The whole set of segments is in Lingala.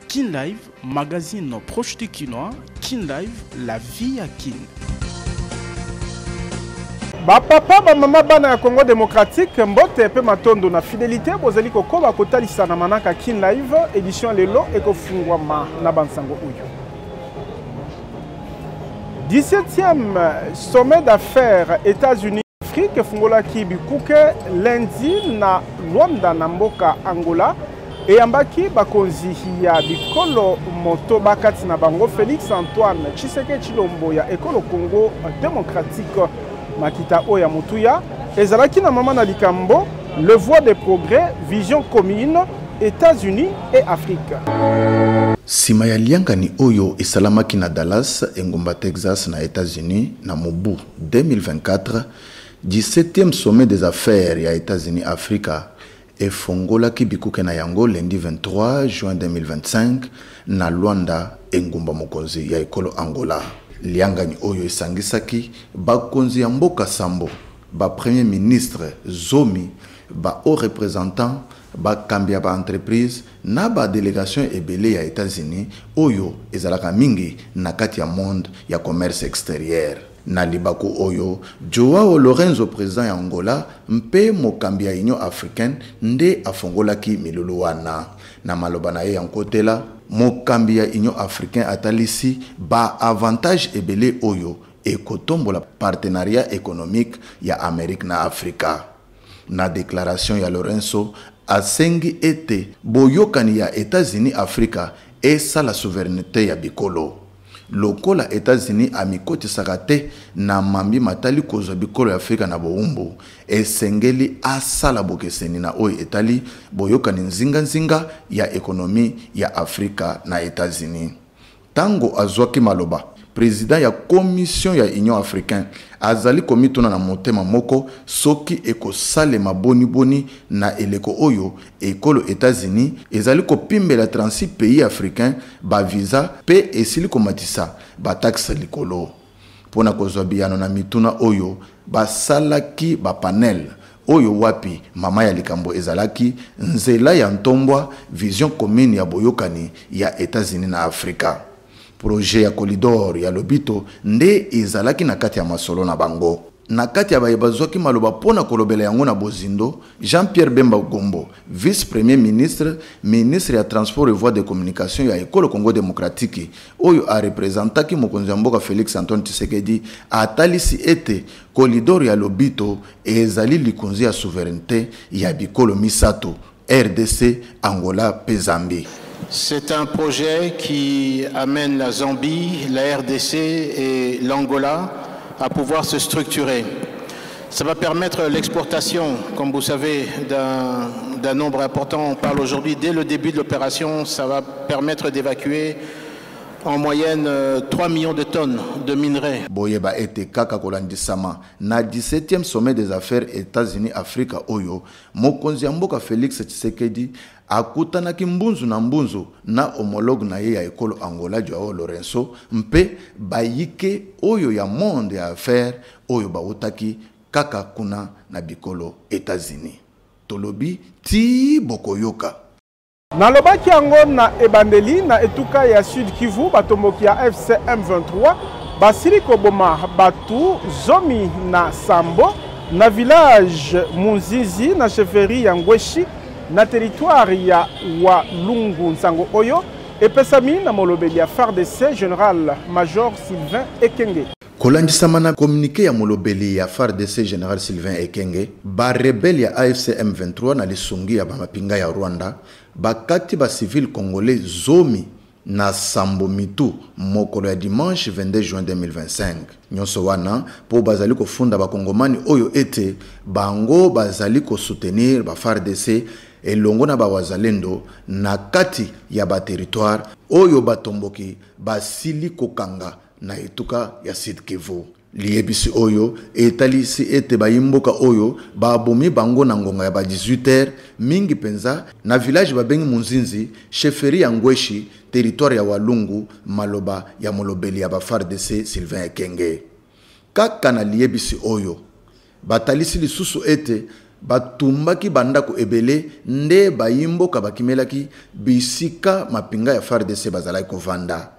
Kin Live, magazine proche du Kinois. Kin Live, la vie à Kin. Papa, maman, bana ya Congo démocratique, mbote pe matondo na fidélité, bozali kokoba kotalisa na manaka Kin Live, édition lelo ekofungwama na bansango uyo. 17e sommet d'affaires États-Unis-Afrique fungola ki bikuke lundi na Luanda na mboka Angola et ambaki bakonzi ya bikolo moto bakati na bango Félix Antoine Tshisekedi Tshilombo ya ekolo Congo démocratique makita oya mutuya ezalaki na mama na likambo le voie des progrès vision commune États-Unis et Afrique. Sima ya liangani oyo esalamaki na Dallas, engomba Texas na États-Unis na mobu 2024, 17e sommet des affaires ya États-Unis Africa efongola ki bikuke na yango lundi 23 juin 2025 na Luanda engomba mokonzi ya ekolo Angola. Liangani oyo esangisaki bakonzi ya mboka sambo, ba premier ministre Zomi, ba haut représentant, ba kambia ba entreprise na ba délégation ebele ya États-Unis oyo ezalaka mingi na kati ya monde ya commerce extérieur. Na libako oyo Joao Lorenzo président ya Angola mpe mokambi ya Union africaine nde afongolaki milulu wana. Na maloba na ye ya nkotela mokambi ya Union africaine atalisi ba avantage ebele oyo ekotombola partenariat économique ya Amérique na Afrika. Na déclaration ya Lorenzo asengi ete boyokani ya États-Unis Afrika esa la souveraineté ya bikolo. Lokola États-Unis amikotisaka te na mambi matali kozwa bikolo ya Afrika na boumbu esengeli asala bokeseni na oyo etali boyokani nzinga ya ekonomi ya Afrika na États-Unis. Tango azwaki maloba président ya commission ya Union africaine azali komituna na motema moko soki ekosalema boni na eleko oyo ekolo États-Unis ezali kopimbela 36 pays africains ba visa pe esili komatisa ba taxe likolo. Pona kozwa biyano na mituna oyo basalaki ba panel oyo wapi mama ya likambo ezalaki nzela ya ntombwa vision commune ya boyokani ya États-Unis na Afrika. Projet ya corridor ya lobito nde ezalaki na kati ya masolo na bango. Na kati ya bayebazwaki maloba pona kolobela yango na bozindo, Jean-Pierre Bemba Gombo, vice-premier ministre, ministre ya transport et voies de communication ya ekolo Congo démocratique, oyo a représentaki mokonzi ya mboka Félix Antoine Tshisekedi, atalisi ete corridor ya lobito ezali likonzi ya souveraineté ya bikolo misato, RDC, Angola, pe Zambie. C'est un projet qui amène la Zambie, la RDC et l'Angola à pouvoir se structurer. Ça va permettre l'exportation, comme vous savez, d'un nombre important. On parle aujourd'hui, dès le début de l'opération, ça va permettre d'évacuer en moyenne 3 millions de tonnes de minerais. Boyeba ete kaka kolandisama na 17e sommet des affaires États-Unis-Afrika oyo, mokonzi ya mboka Félix Tshisekedi akutanaki mbunzu na homologue na ye ya ekolo Angola Joao Lorenzo mpe bayike oyo ya monde ya affaires oyo bautaki kaka kuna na bikolo États-Unis. Tolobi ti bokoyoka. Nalobaki yango na ebandeli na etuka ya Sud Kivu batomboki ya FC M23 basili koboma batu zomi na Sambo na village Munzizi na chefferie ya Ngweshi na territoire ya Walungu Nsango oyo epesami na molobeli ya FARDC Général Major Sylvain Ekenge. Kolandisama na communiqué ya molobeli ya FARDC Général Sylvain Ekenge, ba rebelle ya AFC M23 na lisungi ya bamapinga ya Rwanda, bakati ba civil congolais zomi na Sambo mitu mokolo ya dimanche 22 juin 2025. Nyonso wana po bazali kofunda ba kongomani oyo ete bango bazali ko soutenir ba FARDC elongo na ba wazalendo na kati ya ba territoire oyo batomboki basili kokanga na etuka ya Sud Kivu. Liebisi oyo etalisi ete bayimboka oyo babomi bango na ngonga ya ba 18h mingi penza na village babengi Munzinzi, chefferie ya Ngweshi, territoire ya Walungu, maloba ya molobeli ya ba FARDC Sylvain Ekenge. Kaka na liebisi oyo batalisi lisusu ete batumbaki bandako ebele nde bayimboka bakimelaki bisika mapinga ya FARDC bazalaki kovanda.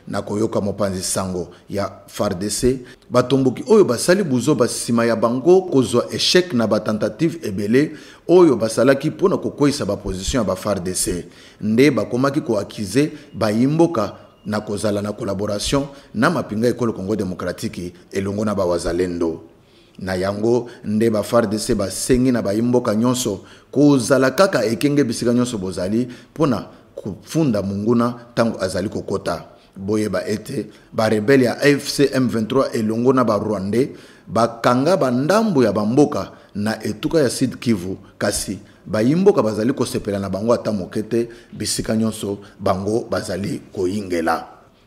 Na koyoka mopanzi sango ya FARDC batomboki oyo basali buzo basima ya bango kozwa échec na batentative ebele oyo basalaki pona kokoisa ba position ya ba FARDC nde bakomaki koakize bayimboka na kozala na collaboration na mapinga ekolo Congo Démocratique elongo na ba wazalendo. Na yango nde ba FARDC basengi na bayimboka nyonso kozala kaka ekenge bisika nyonso bozali pona kufunda munguna tango azali kokota. Boyeba ete ba rebelle ya AFC M23 elongo na ba Rwandais bakanga bandambo ya bamboka na etuka ya Sud Kivu kasi bayimboka bazali kosepela na bango ata mokete bisika nyonso bango bazali koyingela.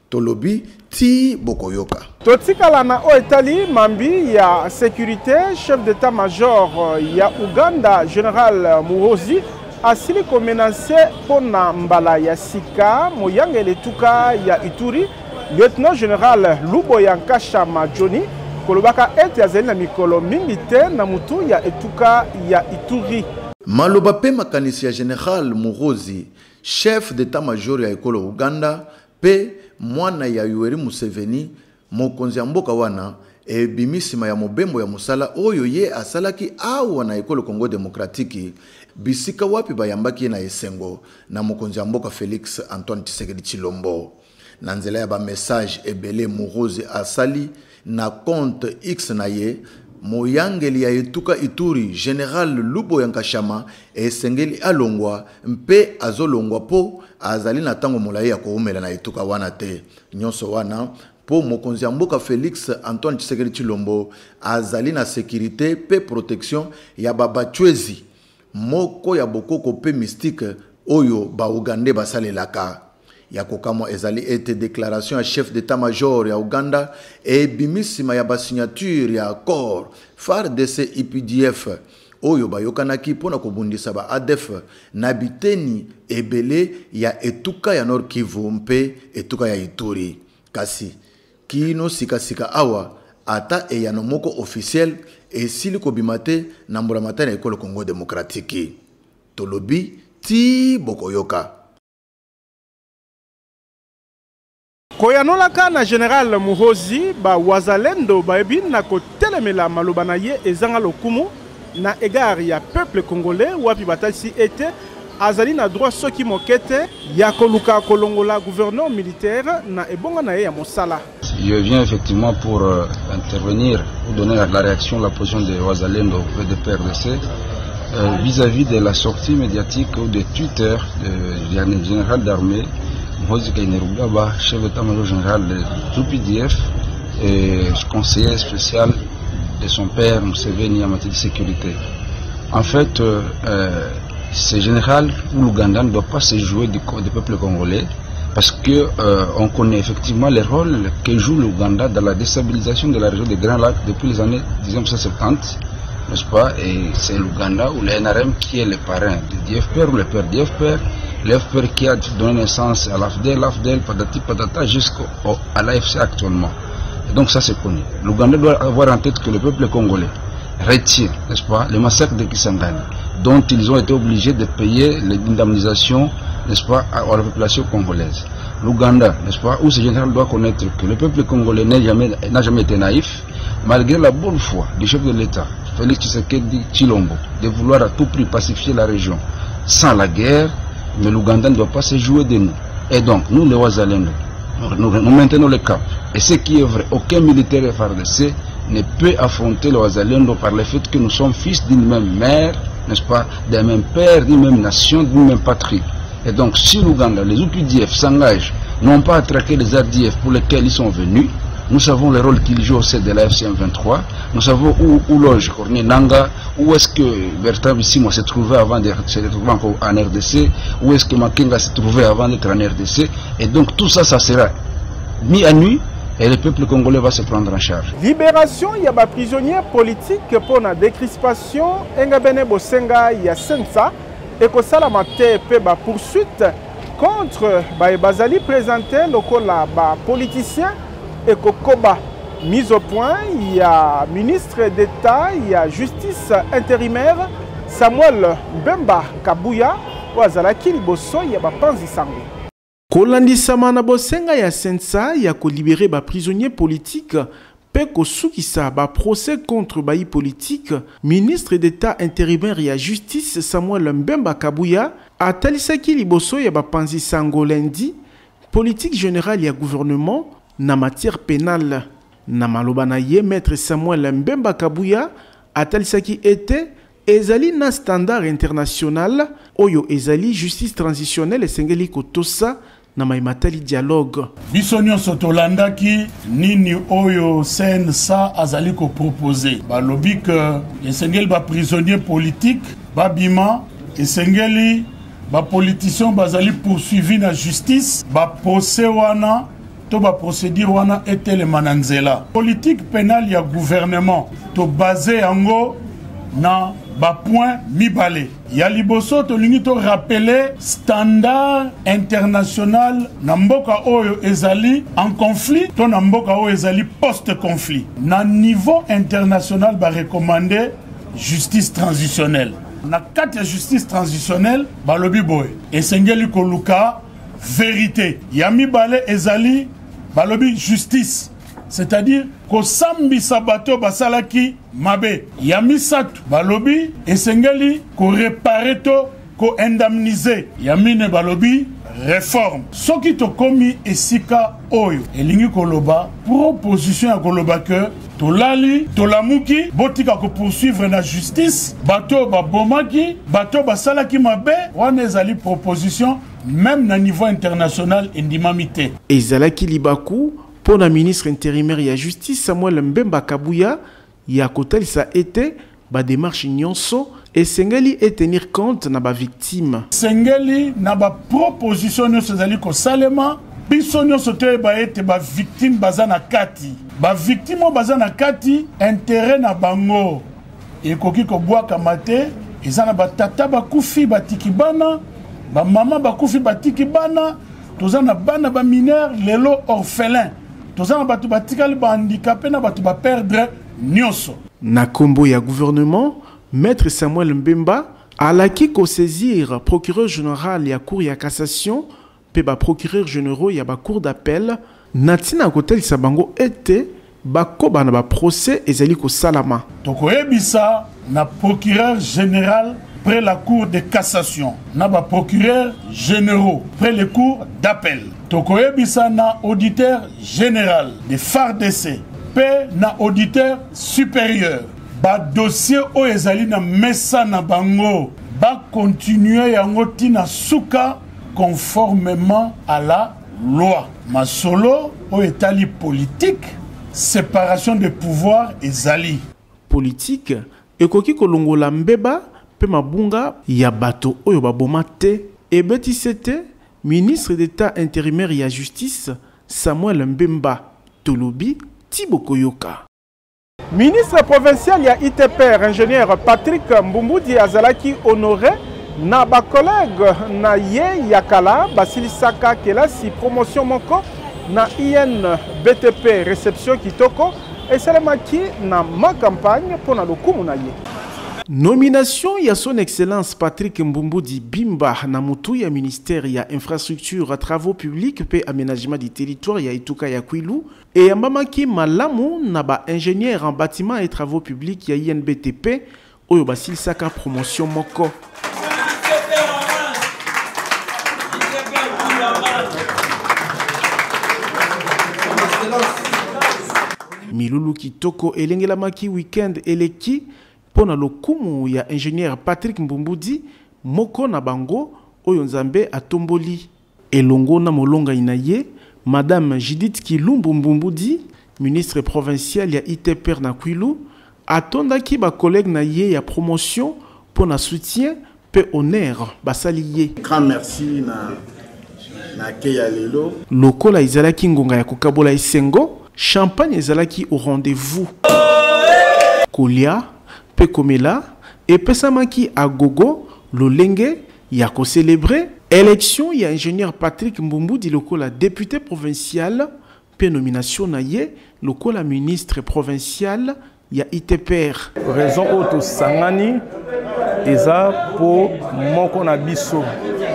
Tolobi ti bokoyoka. Totikala na Oetali mambi ya sécurité chef d'état-major ya Uganda Général Muhoozi asili komenase pona mbala ya sika moyanga letuka ya Ituri. Lieutenant Général Luboya Nkashama Johnny kolobaka ete azali na mikolo mingi te na mutu ya etuka ya Ituri. Maloba pe makanisi ya Général Muhoozi chef d'état-major ya ekolo Uganda pe mwana ya Yoweri Museveni mokonzi ya mboka wana ebimisima ya mobembo ya musala oyo ye asalaki awa na ekolo Congo Démocratique bisika wapi bayambaki na esengo na mokonzi ya mboka Félix Antoine Tshisekedi Tshilombo. Na nzela ya ba message ebele Muhoozi asali na compte X na ye moyangeli ya etuka Ituri Général Luboya Nkashama esengeli alongwa mpe azolongwa po azali na tango molai ya koumela na etuka wana te nyonso wana po mokonzi ya mboka Félix Antoine Tshisekedi Tshilombo azali na sécurité pe protection ya babachwezi moko ya bokoko pe mystique oyo ba Ugandais basalelaka. Ya kokamo ezali ete déclaration ya chef d'état-major ya Uganda e bimisima ya ba signature ya accord FARDC IPDF oyo bayokanaki pona kobundisa ba ADF na biteni ebele ya etuka ya Nord Kivu mpe etuka ya Ituri. Kasi kino sika awa ata eyano moko officiel esili kobimate na mbulamata na ekolo Congo Démocratique. Tolobi ti bokoyoka. Koyanolaka na Général Muhoozi ba wazalendo baebi na kotelemela maloba na ye ezanga lokumu na égard ya peuple congolais wapi batasi ete azali na droit soki mokete ya koluka kolongola gouverneur militaire na ebonga na ye ya mosala. Je viens effectivement pour intervenir ou donner la réaction, la position de Wazalendo de PRDC vis-à-vis de la sortie médiatique ou de Twitter du général d'armée Muhoozi Kainerugaba, chef d'état-major général de l'UPDF et conseiller spécial de son père Museveni en matière de sécurité. En fait, ce général ou l'Ouganda ne doit pas se jouer du peuple congolais parce que on connaît effectivement le rôle que joue l'Ouganda dans la déstabilisation de la région des Grands Lacs depuis les années 1970, n'est-ce pas? Et c'est l'Ouganda ou le NRM qui est le parrain du DFPR ou le père DFPR. L'FPR qui a donné naissance à l'AFDEL, patati patata, jusqu'à l'AFC actuellement. Et donc ça c'est connu. L'Ouganda doit avoir en tête que le peuple congolais retire, n'est-ce pas, le massacre de Kisangani, dont ils ont été obligés de payer l'indemnisation, n'est-ce pas, à la population congolaise. L'Ouganda, n'est-ce pas, où ce général doit connaître que le peuple congolais n'a jamais été naïf, malgré la bonne foi du chef de l'État, Félix Tshisekedi Tshilombo, de vouloir à tout prix pacifier la région sans la guerre. Mais l'Ouganda ne doit pas se jouer de nous. Et donc, nous les Wazalendo, nous maintenons le cap. Et ce qui est vrai, aucun militaire FARDC ne peut affronter les Wazalendo par le fait que nous sommes fils d'une même mère, n'est-ce pas, d'un même père, d'une même nation, d'une même patrie. Et donc, si l'Ouganda, les UPDF s'engagent, non pas à traquer les RDF pour lesquels ils sont venus, nous savons le rôle qu'ils jouent au sein de la FCM23, nous savons où loge Corné Nanga, où est-ce que Bertrand Bissimo s'est trouvé avant d'être en RDC, où est-ce que Makenga s'est trouvé avant d'être en RDC, et donc tout ça, ça sera mis à nu, et le peuple congolais va se prendre en charge. Libération, il y a des prisonniers politiques pour la décrispation, Engabene Bosenga, il y a Sensa, et que ça la maté peut poursuite contre Bazali présenté le politicien et Kokoba. Mise au point, il y a ministre d'État, il y a justice intérimaire, Samuel Mbemba Kabuya wazalaki liboso ya bapanzi sango. Kolandisama na bosenga ya sensa ya kolibere ba prisonnier politique pe kosukisa ba procès contre bayi politique, ministre d'État intérimaire ya justice Samuel Mbemba Kabuya atalisaki liboso ya bapanzi sango lundi politique générale ya gouvernement na matière pénale. Na maloba na ye maître Samuel Mbemba Kabuya atalisaki ete ezali na standard international oyo ezali justice transitionnelle esengeli kotosa na maimatali dialogue. Bisonyo sotolandaki nini oyo CNSA azali ko proposer. Balobi que esengeli ba prisonnier politique babima esengeli ba politiciens bazali poursuivi na justice ba procès wana to ba procédure wana etele mananzela. Politique pénale ya gouvernement to basé yango na ba point mibale. Ya liboso to lingi to rappeler standard international na mboka oyo ezali en conflit to na mboka oyo ezali post-conflit. Na niveau international ba recommander justice transitionnelle. Na kati ya justice transitionnelle balobi boy esengeli koluka vérité. Ya mibale ezali balobi justice. C'est-à-dire ko sambi sabato basalaki mabe ya misatu balobi esengeli ko réparer to ko indemniser ya mine balobi réforme soki to komi esika oyo elingi koloba proposition ya koloba que tolali tolamuki botika ko poursuivre na justice bato babomaki bato basalaki mabe wana ezali proposition même na niveau international endimamite ezalaki libaku pour la ministre intérimaire ya justice Samuel Mbemba Kabuya ya kotalisa ete ba démarche nyonso esengeli et tenir compte na ba victime sengeli na ba proposition nyonso ezali ko salema biso nyonso te ba ete ba victime bazana kati ba victime bazana kati intérêt na bango ekoki ko bwaka mate ezana ba tata bakufi batiki bana ba mama bakufi batiki bana tozana bana ba mineur lelo orphelin tozana batu batikali ba handicapé na batu ba perdre nyonso. Na kombo ya gouvernement, maître Samuel Mbemba alaki ko saisir procureur général ya cour ya cassation pe ba procureur généraux ya ba cour d'appel natina kotel sabango ete bakoba na ba procès ezali ko salama. Tokoyebisa na procureur général près la cour de cassation, na ba procureur généraux près les cours d'appel. Tokoyebisa na auditeur général de FARDC, pe na auditeur supérieur. Ba dossier o ezali na mesa na bango, ba continuer yango tina suka conformément à la loi. Masolo o etali politique, séparation des pouvoirs ezali. Politique, ekoki kolongola mbeba pe mabunga ya bato oyo baboma te ebeti sete ministre d'État intérimaire ya justice Samuel Mbemba Tolobi Tibokoyoka. Ministre provincial ya ITPR ingénieur Patrick Mbumudi azalaki honoré na ba collègue na ye yakala basilisaka kelasi promotion moko na INBTP réception kitoko esalemaki na ma campagne pona lokumu na ye. Nomination ya son excellence Patrick Mbumudi Bimba na mutu ya ministère ya infrastructure, travaux publics pe aménagement du territoire ya Ituka ya Kwilu et yambamaki malamu na ba ingénieur en bâtiment et travaux publics ya INBTP oyo basilisaka promotion moko. Milulu kitoko elengelamaki weekend eleki pona lokumu ya ingénieur Patrick Mbumudi moko na bango oyo nzambe atomboli elongo na molonga inaye madame Judith Kilumbu Mbumudi ministre provincial ya ITPR na Kwilu atondaki ba collègue na ye ya promotion pona soutien pe honneur basali ye. Grand merci na keya lelo lokola izalaki ngonga ya kokabola esengo champagne ezalaki au rendez-vous kolia pe komela epesamaki agogo lolenge ya ko célébrer élection ya ingénieur Patrick Mbumudi lokola député provincial pe nomination na ye lokola ministre provincial ya ITPR. Raison auto sangani eza pour moko na biso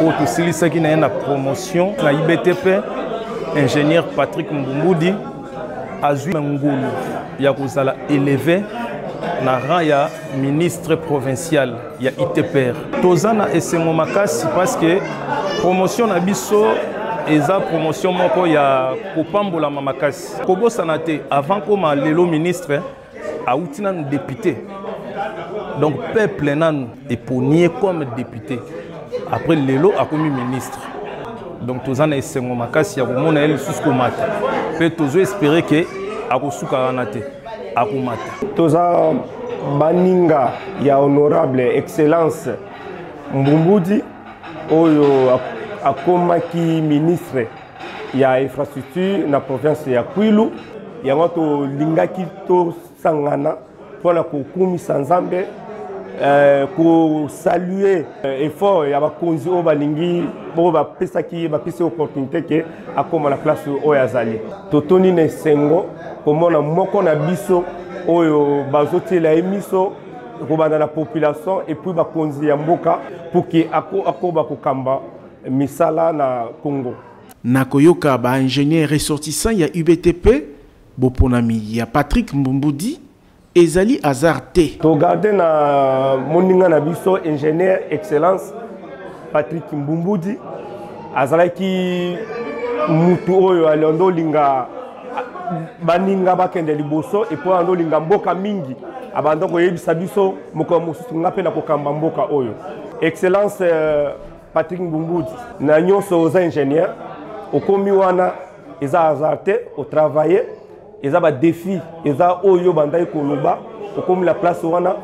auto silisa ki na promotion na IBTP ingénieur Patrick Mbumboudi azui ngulu ya kozala élevé na rang ya ministre provincial ya ITPR. Tozana esengo makasi parce que promotion na biso eza promotion moko ya kopambola makasi. Kobosana te avant koma lelo ministre auti nan député. Donc peuple nan éponier comme député. Après lelo a commis ministre. Donc tozana esengo makasi ya komona ele susko mata. Pe tozo espérer que akosuka anate akomata. Toza baninga ya honorable excellence Mbumboudi oyo akomaki ministre ya infrastructure na province ya Kwilu yango to lingaki to sangana pona kokumisa Nzambe ko saluer effort ya bakonzi o balingi bo bapesaki bapesi opportunité ke akoma na place oyo azali totoni na sengo komona moko na biso oyo bazotela emiso kobanda na population et puis bakonzi ya mboka pour que akoba kokamba misala na Congo. Nakoyoka ba ingénieur ressortissant ya UBTP boponami ya Patrick Mbumboudi ezali azarte. To garder na moninga na biso ingénieur excellence Patrick Mbumboudi azalaki mutu oyo alondo linga baninga bakende liboso et puis ando linga mboka mingi abando ko yebisa biso moko mususu ngape na kokamba mboka oyo. Excellence Patrick Mbumboudi na nyonso aux ingénieurs okomi wana eza azarte au travailler eza ba défi eza oyo bandai koloba okomi la place wana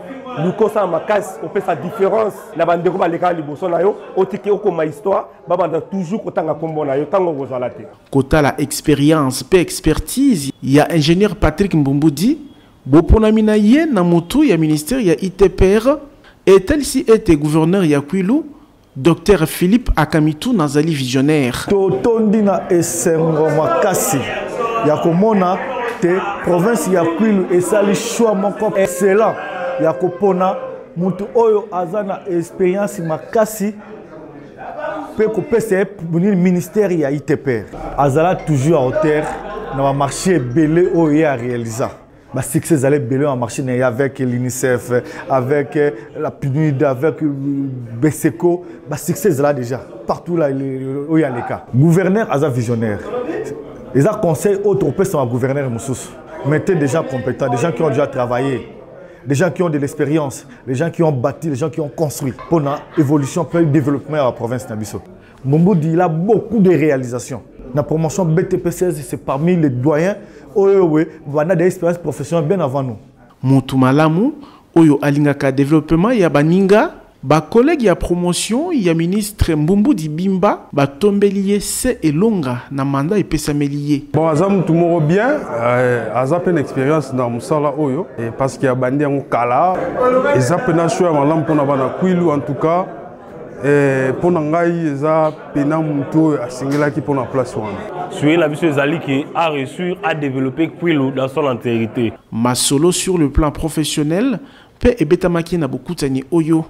lukosa makasi opesa différence na bandeko baleka liboso na yo otiki okoma histoire babanda toujours kotanga kombo na yo tango kozala te kota la expérience pe expertise ya ingénieur Patrick Mbumboudi boponami na ye na mutu ya ministère ya ITPR et tel si était gouverneur ya Kwilu Dr Philippe Akamitu nazali visionnaire. Totondi na esengo makasi ya komona te province ya Kwilu esali choix moko excellent ya kopona mutu oyo azana expérience makasi pe kopesa ministère ya ITPR azala toujours à hauteur na marché belé oyo ya réaliser. Bah, succès allait belé en marché avec l'UNICEF, avec la PNUD, avec BSECO. Bah, succès là déjà partout là où il y a les cas. Gouverneur Aza visionnaire. Les conseils autres personnes à gouverneur Moussous. Mettez des gens compétents, des gens qui ont déjà travaillé, des gens qui ont de l'expérience, des gens qui ont bâti, des gens qui ont construit pour l'évolution, pour le développement de la province Nabiso. Mbumboudi, il a beaucoup de réalisations. La promotion BTP16, c'est parmi les doyens. Oui, on a des expériences professionnelles bien avant nous. Moutoumalamu, Oyo Alingaka développement, ya baninga, ba collègue ya promotion, ya ministre Mbumboudi Bimba, ba tombelier se elonga na mandat et pesamelier. Bon, azam tout moro bien, azap une expérience dans Moussala Oyo, parce qu'il y a bandi en Kala, et zap na choix malam pour na bana Kwilu en tout cas. Pour Nangaï, eza pena muto asingela qui pour la place wana. Suivez la mission Zali qui a réussi à développer Kwilu dans son entièreté. Masolo sur le plan professionnel, pe et betamaki na beaucoup tani oyo,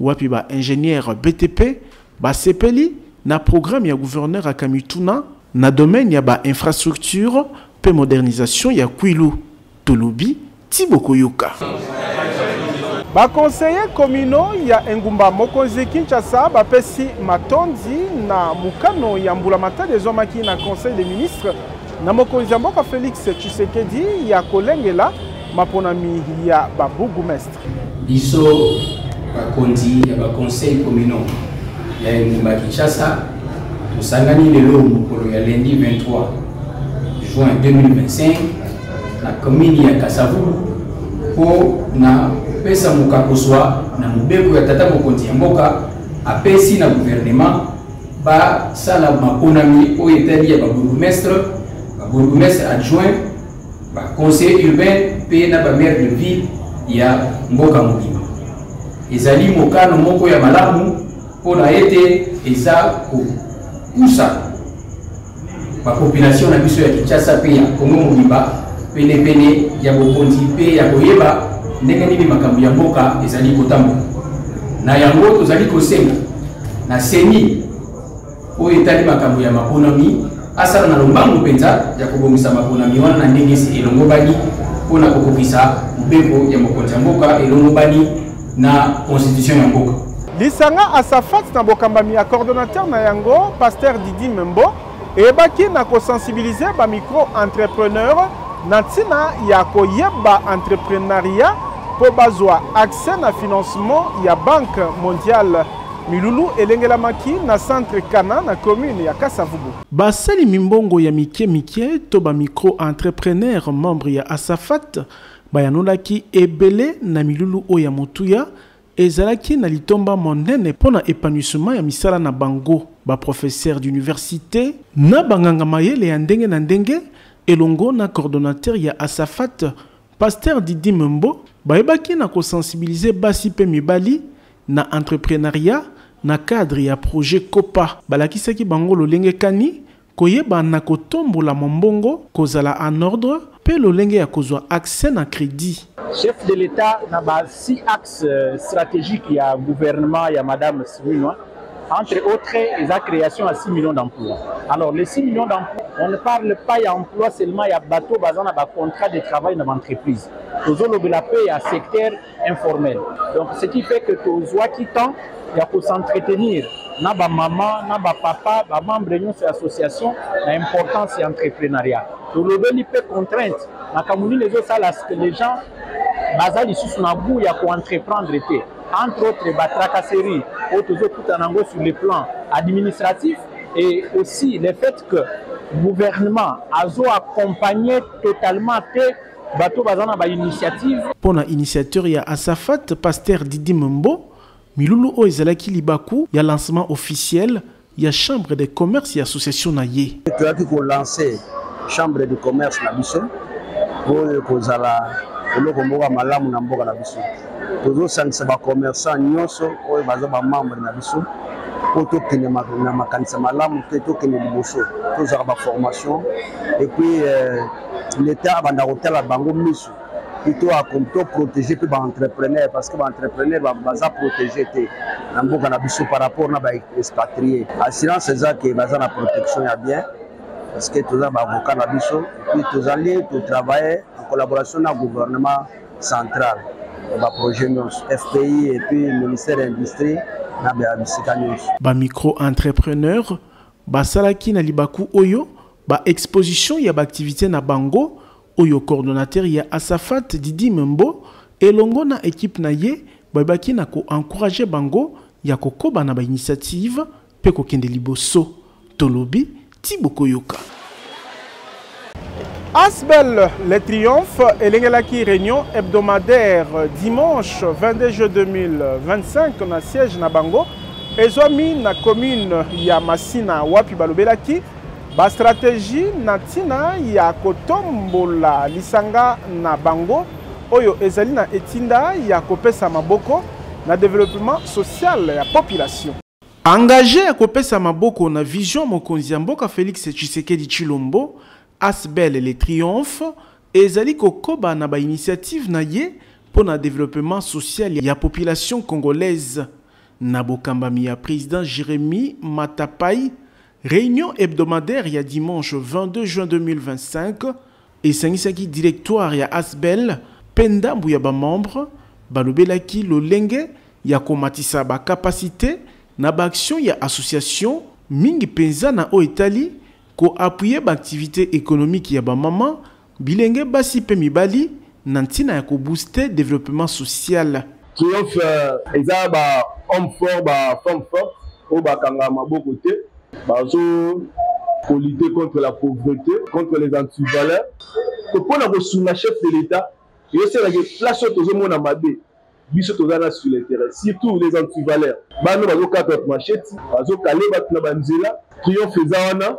wapi ba ingénieur BTP, ba sepeli na programme ya gouverneur à Kamituna, na domaine ya ba infrastructure, pe modernisation ya Kwilu, Tolobi, Tibokoyoka. Ba conseiller communaux ya Engumba Mokonzi Kinshasa bapesi matondi na mukano ya mbulamata des omaki na conseil des ministres na Mokonzi mboka Félix Tshisekedi ya kolengela maponami ya babourgmestre. Biso bakonzi ya ba conseil communaux ya Engumba Kinshasa tosangani lelo mokolo ya lundi 23 juin 2025 na commune ya Kasavubu po na pesa mukakoswa na mubeko ya tata mokonzi ya mboka apesi na gouvernement ba sala maponami o etali ya bourgmestre adjoint ba conseiller urbain pe na ba maire de ville ya mboka mobima ezali mokano moko ya malamu pona ete eza ko kusa ba population na biso ya Kinshasa pe ya Kongo mobimba pene ya bokonzi pe ya koyeba ndenge nini makambo ya mboka ezali kotambola na yango tozali kosenga na seni oyo etali makambo ya maponami asala na lombangu mpenza ya kobongisa maponami wana na ndenge esi elongobani mpona kokokisa mobeko ya mokonzi ya mboka elongobani na constitution ya mboka. Lisanga Asafat na bokambami ya coordonnateur na yango Pasteur Didi Membo eyebaki na kosensibiliser ba micro-entrepreneur na ntina ya koyeba entrepreneuria po bazwa accès na financement ya Banque mondiale milulu elengelamaki na centre Kana na commune ya Kasavubu. Basali mimbongo ya mike to ba micro-entrepreneur membre ya Asafat bayanolaki ebele na milulu o ya motuya ezalaki na litomba monene pona épanouissement ya misala na bango ba professeur d'université na banganga mayele ya ndenge na ndenge elongo na coordonnateur ya Asafat Pasteur Didi Membo bayebaki na kosensibiliser basi pe mibali na entrepreneuriat na cadre ya projet Copa balakisaki bango lolenge kani koyeba na kotombola mombongo kozala en ordre pe lolenge ya kozwa accès na crédit. Chef de l'État n'a pas 6 axes stratégiques, il y a gouvernement, il y a Madame Simunois. Entre autres, la création à 6 millions d'emplois. Alors, les 6 millions d'emplois, on ne parle pas d'emploi seulement, il y a bateau, il y a contrat de travail dans l'entreprise. Tout le monde a un secteur informel. Donc, ce qui fait que tout le monde qui tend, il y a pour s'entretenir. Na ba maman, na ba papa, ba membre de l'association, l'importance de l'entrepreneuriat. Tout le monde peut contrainte. Na kamuni les autres salles que les gens bazali sous na bout ya ko entreprendre été. Entre autres batracasserie, autres tout en ango sur le plan administratif et aussi le fait que le gouvernement a accompagné totalement bateau bazana ba initiative. Pour la initiateur ya Asafat Pasteur Didi Membo milulu o ezalaki libaku ya lancement officiel ya chambre de commerce et association na ye. Tu as ko lancer chambre de commerce na biso pour kozala eloko mboka malamu na mboka na biso. Tozo sangisa ba commerçant nyonso oyo baza ba membre na biso pour tokende na makanisa malamu te tokende liboso tozala ba formation et puis l'État banda hôtel bango miso plutôt à comme protéger pe ba entrepreneur parce que ba entrepreneur baza protéger te na mboka na biso par rapport na ba expatrié. Assurance ça que baza na protection ya bien parce que tous les avocats na biso et puis tous allés tout travailler en collaboration avec le gouvernement central ba projet FPI et puis ministère de l'industrie na ba micro entrepreneur ba salaki na libaku oyo ba exposition ya ba activité na bango oyo coordonnateur ya Asafat Didi Membo elongo na équipe na ye babaki na ko encourager bango ya kokoba na ba initiative pe ko kende liboso tolobi Tibokoyoka. Asbel le triomphe et l'engelaki réunion hebdomadaire dimanche 22 juin 2025 na siège na bango ezwami na commune ya Masina wapi balobelaki ba stratégie na tina ya kotombola lisanga na bango oyo ezali na etinda ya kopesa maboko na développement social ya population. Engagé à kopesa maboko na vision mokonzi ya mboka Félix Tshisekedi Tshilombo, Asbel le triomphe ezali kokoba na ba initiative na ye pour na développement social ya population congolaise. Na bokambami ya président Jérémy Matapai, réunion hebdomadaire ya dimanche 22 juin 2025 et sangisaki directoire ya Asbel pendambu ya ba membre balobelaki lolenge ya komatisa ba capacité na ba action ya association mingi penza na o Italie ko appuyer ba activité économique ya ba maman bilenge basi pe mibali na ntina ya ko booster développement social. Triomphe eza ba homme fort ba femme forte o ba kanga maboko te bazo pour lutter contre la pauvreté, contre les antivaleurs. Pour la chef de l'État, il y a la place où on a mabé. Biso tozana sur le terrain, surtout les antivaleurs. Bano bazo quatre machette, bazo calé batna banzela, triomphe ezana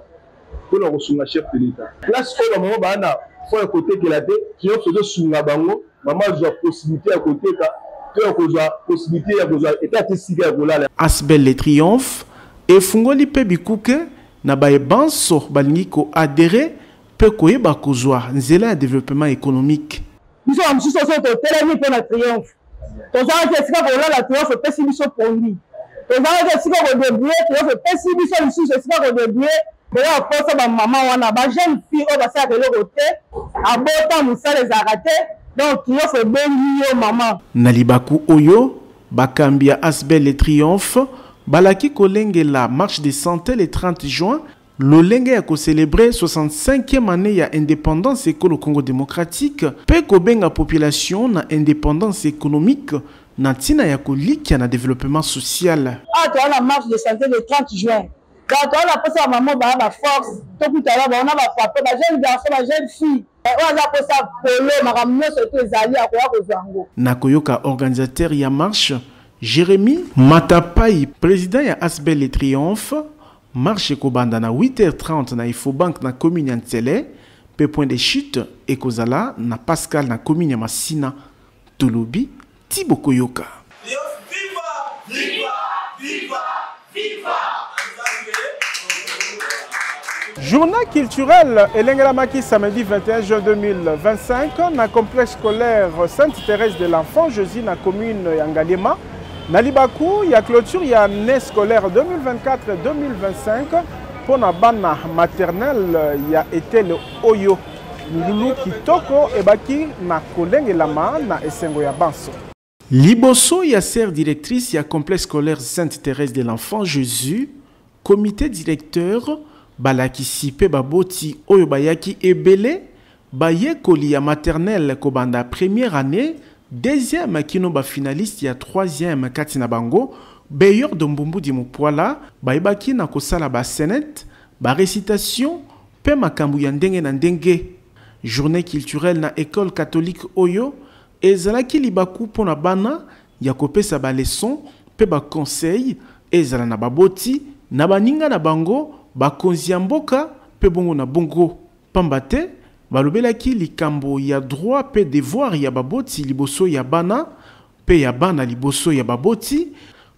pour la chef de l'État. Place où la maman bana faut un côté que la tête, triomphe de sunga bango, maman a possibilité à côté ka, tu as possibilité à cause état testique à vola. Asbel le triomphe et fungoli pe bikuke na bae banso balingi ko adhérer peut koyeba kozwa nzela ya développement économique. Nous sommes tous au télémi pour la triomphe. Nous avons fait la triomphe pessimiste pour lui. Nous avons fait le débrouiller, triomphe pessimiste ici, je suis le débrouiller. D'ailleurs, pour ça, ma maman, on a une jeune fille, on va faire de l'autre côté. À bon temps, nous sommes les arrêtés. Donc, triomphe bien lié, maman. Nalibaku Oyo, Bakambia Asbel et Triomphe, Balaki Kolenge la marche des santé le 30 juin. L'Olenge a célébré 65e année ya indépendance école au Congo démocratique, pe kobenga population na indépendance économique, na tina ya koliki na développement social. Ah, tu as la marche de santé le 30 juin. Quand on a passé à maman, bah, la force, tout à l'heure, on a la papa, la jeune garçon, la jeune fille. On a passé à Polo, ma ramené surtout les alliés à Kouakozango. Nakoyoka, organisateur ya marche, Jérémy Matapai, président ya Asbel et Triomphe, marche Kobanda na 8h30 na Ifobank na commune ya Ntsele, pe point de chute et Kozala na Pascal na commune ya Masina, Tolobi, Thibaut Koyoka. Viva! Viva! Viva! Viva! Journée culturelle Elengelamaki samedi 21 juin 2025 na complexe scolaire Sainte-Thérèse de l'Enfant Jésus na commune Yangalema. Nalibaku, il y a clôture, il y a année scolaire 2024-2025 pour la bana maternelle, il y a été le Oyo. Lulu Kitoko et Baki na Kolenge Lama na Esengo ya Banso. Liboso, il y a serre directrice, il y a complexe scolaire Sainte-Thérèse de l'Enfant Jésus, comité directeur, Balaki Sipe Baboti Oyo Bayaki Ebele, Baye Kolia maternelle Kobanda première année, deuxième Kinoba finaliste, il y a troisième Katina Bango, Bayor de Mbumbu di Mupwala, Baibaki na Kosala Basenet, ba récitation, Pe Makambu Yandenge Nandenge, journée culturelle na école catholique Oyo, Ezalaki Libaku Pona Bana, Yakope Saba leçon, Pe ba conseil, Ezala na Baboti, Nabaninga na Bango, Bakonzi Mboka, Pe Bongo na Bongo, Pambate, balobelaki likambo ya droit pe devoir ya baboti liboso ya bana pe ya bana liboso ya baboti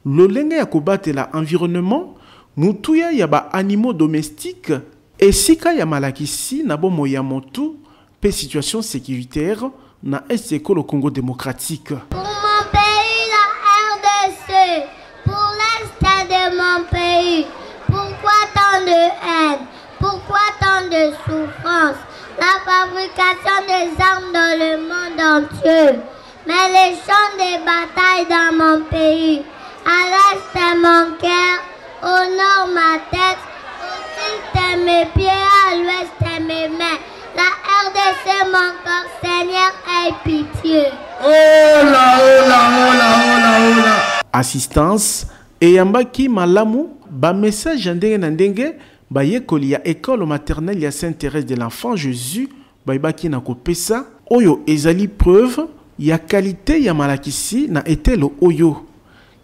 lolenge ya kobatela environnement mutuya ya ba animaux domestiques esika ya malakisi na bomo ya motu pe situation sécuritaire na est-école au Congo démocratique. Pour mon pays la RDC, pour l'est de mon pays, pourquoi tant de haine, pourquoi tant de souffrance? La fabrication des armes dans le monde entier, mais les champs de bataille dans mon pays. À l'est est mon cœur, au nord ma tête, au sud est mes pieds, à l'ouest est mes mains. La RDC mon corps, Seigneur, aie pitié. Oh là, oh là, oh là, oh là, oh là. Assistance et Yambaki Malamu, ba message ndenge na ndenge. Baye kolia école maternelle ya Sainte-Thérèse de l'Enfant Jésus, baibaki na kopesa, oyo ezali preuve, ya qualité ya malakisi na etelo oyo.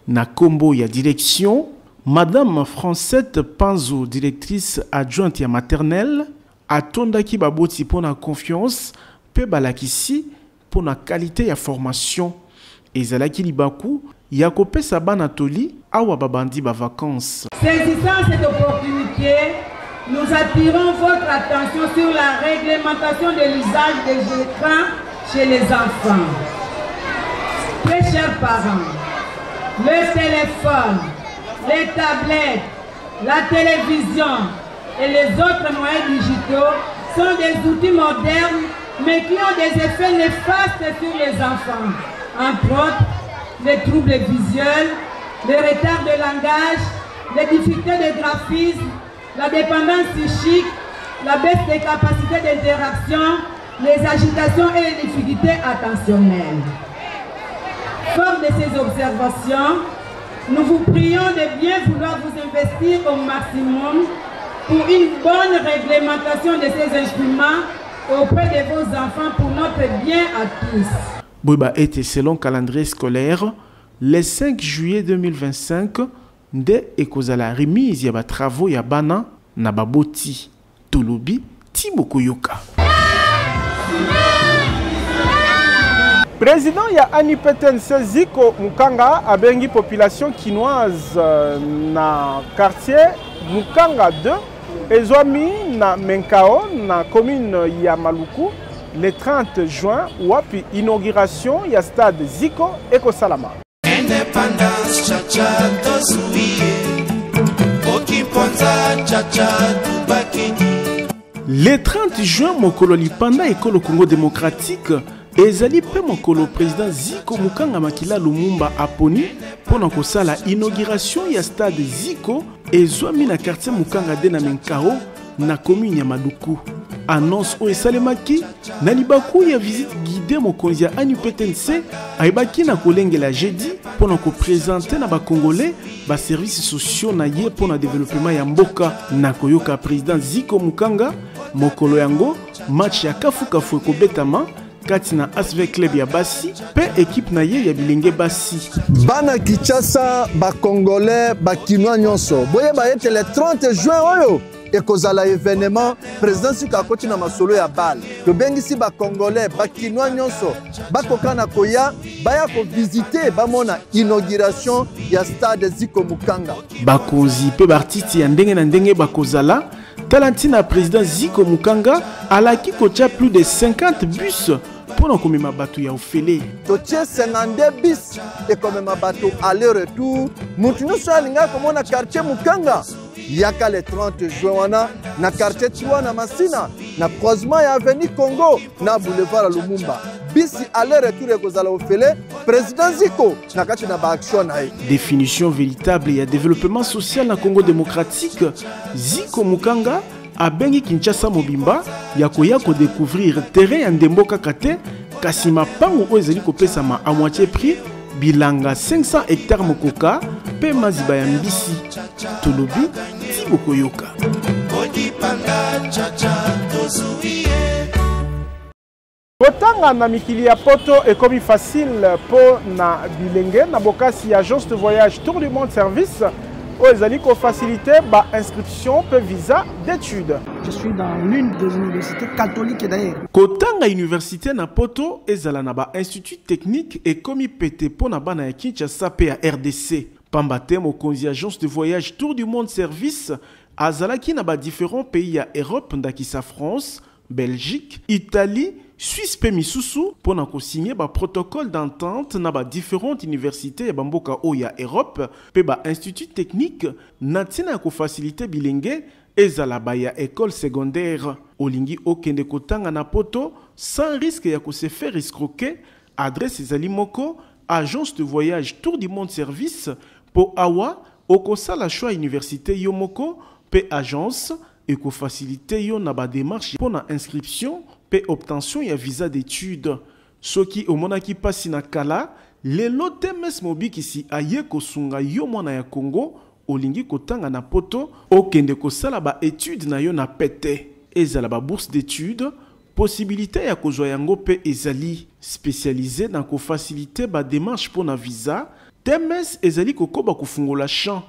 Na kombo ya direction, Madame Francette Panzo, directrice adjointe ya maternelle, atondaki baboti pona confiance, pe balakisi pona qualité ya formation. Ezalaki libaku, ya kopesa banatoli, awa babandi ba vacances. Saisissant cette opportunité, nous attirons votre attention sur la réglementation de l'usage des écrans chez les enfants. Très chers parents, le téléphone, les tablettes, la télévision et les autres moyens digitaux sont des outils modernes mais qui ont des effets néfastes sur les enfants. Entre autres, les troubles visuels, les retards de langage, les difficultés de graphisme, la dépendance psychique, la baisse des capacités d'interaction, les agitations et les difficultés attentionnelles. Fort de ces observations, nous vous prions de bien vouloir vous investir au maximum pour une bonne réglementation de ces instruments auprès de vos enfants pour notre bien à tous. Boiba était selon calendrier scolaire le 5 juillet 2025 de ekozala remise ya ba travaux ya bana na baboti Tolobi Thibaut Koyoka. Président ya Anipeten Ziko Mukanga abengi population kinoise na quartier Mukanga 2 ezwami na Menkao na commune ya Maluku le 30 juin wapi inauguration ya stade Zico Eko Salama. Independence chacha tozuie okiponza chacha tubakini. Le 30 juin mokolo lipanda ekolo Congo démocratique ezali pe mokolo président Zico Mukanga Makila Lumumba aponi pona kosala inauguration ya stade Zico ezwami na quartier Mukanga de na Menkao na commune ya Maluku. Annonce o esalemaki na libaku ya visite guidée mokonzi ya ANUPTNC aibaki na kolengela jeudi pona ko présenter na ba congolais ba services sociaux na ye pona développement ya mboka na koyoka président Zico Mukanga mokolo yango match ya kafu ekobetama kati na ASV club ya Basi pe équipe na ye ya bilenge Basi. Bana Kinshasa ba congolais ba kinois nyonso boye ba ete le 30 juin oyo ekozala événement président Zico akoti na masolo ya balle to bengisi ba congolais ba kinois nyonso bakokana koya baya ko visiter bamona inauguration ya stade Zico Mukanga. Bakonzi pe bartiti ya ndenge na ndenge bakozala talantina président Zico Mukanga alaki kotia plus de 50 bus pour komema bato ya ofele. Totie 52 bus et komema bato aller-retour. Mutu nyonso alinga komona quartier Mukanga. Yaka le 30 juin wana na quartier 3 na Masina na croisement ya avenue Congo na boulevard Lumumba. Bisi aller-retour ekozala ofele président Zico na kati na ba action na ye. Définition véritable ya développement social na Congo démocratique Zico Mukanga abengi Kinshasa mobimba ya koya ko découvrir terrain ya ndembo kaka te kasi mapango oyo ezali kopesama à moitié prix bilanga 500 hectares mokoka pe maziba ya mbisi tolobi ti bokoyoka. Kotanga na mikili ya poto ekomi facile po na bilenge na bokasi agence de voyage Tour du Monde Service oyo ezali ko faciliter ba inscription pe visa d'études. Je suis dans l'une des universités catholiques d'ailleurs. Kotanga université na poto ezala na ba institut technique ekomi pete po na bana ya Kinshasa pe ya RDC. Pambate mokonzi agence de voyage Tour du Monde Service azalaki na ba différents pays ya Europe ndakisa France, Belgique, Italie, Suisse pe misusu pona ko signer ba protocole d'entente na ba différentes universités ya bamboka o ya Europe pe ba institut technique natina ko faciliter bilenge ezala ba ya école secondaire olingi okende kotanga na poto sans risque ya ko se faire escroquer. Adresse ezali moko agence de voyage Tour du Monde Service po awa okosala choix université yo moko pe agence eko faciliter yo na ba démarche pona inscription pe obtention ya visa d'études. Soki omonaki pasi na kala lelo temes mobiki si aye kosunga yo mwana ya Congo olingi kotanga na poto okende kosala ba études na yo na pete ezala ba bourse d'études possibilité ya kozwa yango pe ezali spécialisé dans ko faciliter ba démarche pour na visa. Temes ezali kokoba kufungola champ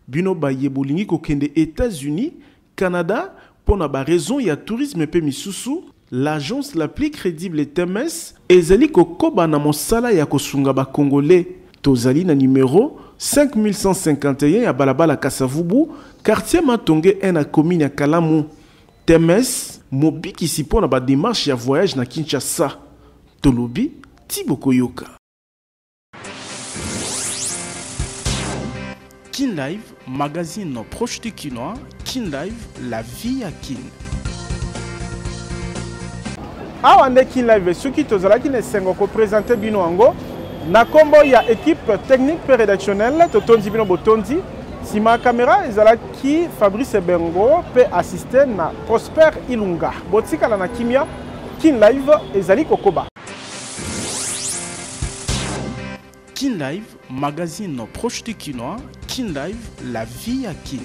bino ba yebolingi kokende États-Unis, Canada pour na ba raison ya tourisme pe misusu. L'agence la plus crédible Temes ezali kokoba na mosala ya kosunga ba congolais. Tozali na numéro 5151 ya balabala Kasavubu, quartier Matonge 1 na commune ya Kalamu. Temes mobiki si pona ba démarche ya voyage na Kinshasa. Tolobi Tibokoyoka. Kin Live, magazine proche du Kinois. Kin Live, la vie à Kin. Awa nde Kin Live soki tozalaki na esengo ko présenter bino ango na kombo ya équipe technique pe rédactionnelle totondi bino botondi sima caméra ezalaki Fabrice Bengo pe assisté na Prosper Ilunga botikala na kimia. Kin Live ezali kokoba. Kin Live, magazine proche du Kinois. Kin Live, la vie à Kin.